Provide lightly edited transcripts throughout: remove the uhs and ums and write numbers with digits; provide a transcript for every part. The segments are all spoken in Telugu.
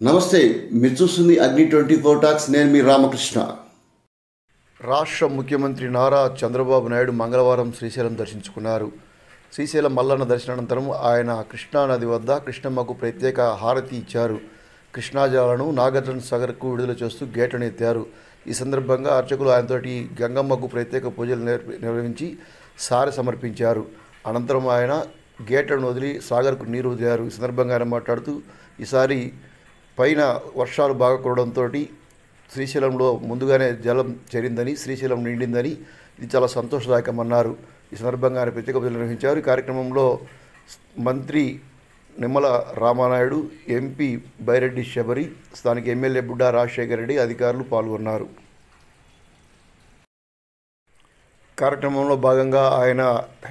నమస్తే, మీరు చూస్తుంది అగ్ని 24 టాక్స్. నేను మీ రామకృష్ణ. రాష్ట్ర ముఖ్యమంత్రి నారా చంద్రబాబు నాయుడు మంగళవారం శ్రీశైలం దర్శించుకున్నారు. శ్రీశైలం మల్లన్న దర్శనానంతరం ఆయన కృష్ణానది వద్ద కృష్ణమ్మకు ప్రత్యేక హారతి ఇచ్చారు. కృష్ణాజలాలను నాగార్జున సాగర్కు విడుదల చేస్తూ గేట్లను ఎత్తారు. ఈ సందర్భంగా అర్చకులు ఆయనతోటి గంగమ్మకు ప్రత్యేక పూజలు నిర్వహించి సారె సమర్పించారు. అనంతరం ఆయన గేట్లను వదిలి సాగర్కు నీరు వదిలారు. ఈ సందర్భంగా ఆయన మాట్లాడుతూ, ఈసారి పైన వర్షాలు బాగా కురవడంతో శ్రీశైలంలో ముందుగానే జలం చేరిందని, శ్రీశైలం నిండిందని, ఇది చాలా సంతోషదాయకమన్నారు. ఈ సందర్భంగా ఆయన ప్రత్యేక పూజలు నిర్వహించారు. ఈ కార్యక్రమంలో మంత్రి నిమ్మల రామానాయుడు, ఎంపీ బైరెడ్డి శబరి, స్థానిక ఎమ్మెల్యే బుడ్డా రాజశేఖర రెడ్డి, అధికారులు పాల్గొన్నారు. కార్యక్రమంలో భాగంగా ఆయన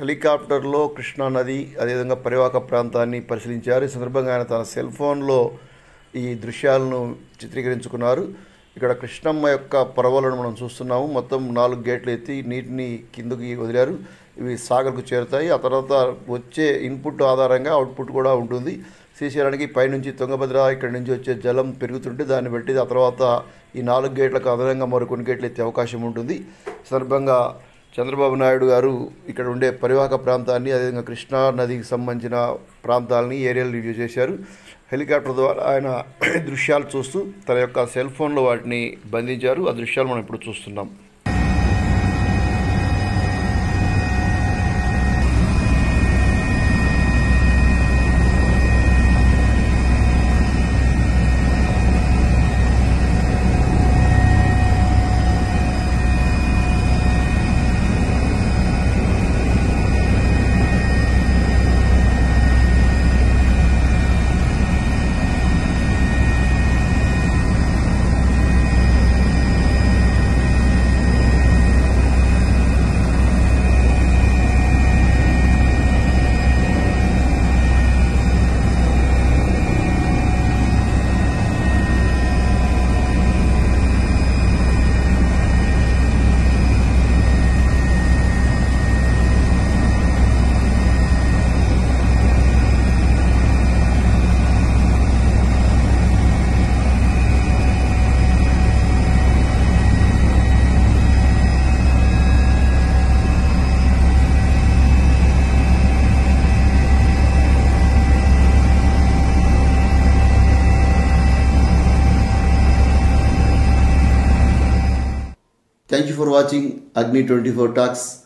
హెలికాప్టర్లో కృష్ణానది అదేవిధంగా పరివాహక ప్రాంతాన్ని పరిశీలించారు. ఈ సందర్భంగా ఆయన తన సెల్ ఫోన్లో ఈ దృశ్యాలను చిత్రీకరించుకున్నారు. ఇక్కడ కృష్ణమ్మ యొక్క పరవలను మనం చూస్తున్నాము. మొత్తం 4 గేట్లు ఎత్తి నీటిని కిందకి వదిలారు. ఇవి సాగర్కు చేరుతాయి. ఆ తర్వాత వచ్చే ఇన్పుట్ ఆధారంగా అవుట్పుట్ కూడా ఉంటుంది. శ్రీశైలానికి పైనుంచి తుంగభద్ర ఇక్కడి నుంచి వచ్చే జలం పెరుగుతుంటే దాన్ని బట్టి ఆ తర్వాత ఈ 4 గేట్లకు అదనంగా మరికొన్ని గేట్లు ఎత్తే అవకాశం ఉంటుంది. ఈ సందర్భంగా చంద్రబాబు నాయుడు గారు ఇక్కడ ఉండే పరివాహక ప్రాంతాన్ని, అదేవిధంగా కృష్ణా నదికి సంబంధించిన ప్రాంతాలని ఏరియాలు రివ్యూ చేశారు. హెలికాప్టర్ ద్వారా ఆయన దృశ్యాలు చూస్తూ తన యొక్క సెల్ ఫోన్లో వాటిని బంధించారు. ఆ దృశ్యాలు మనం ఇప్పుడు చూస్తున్నాం. Thank you for watching Agni 24 Talks.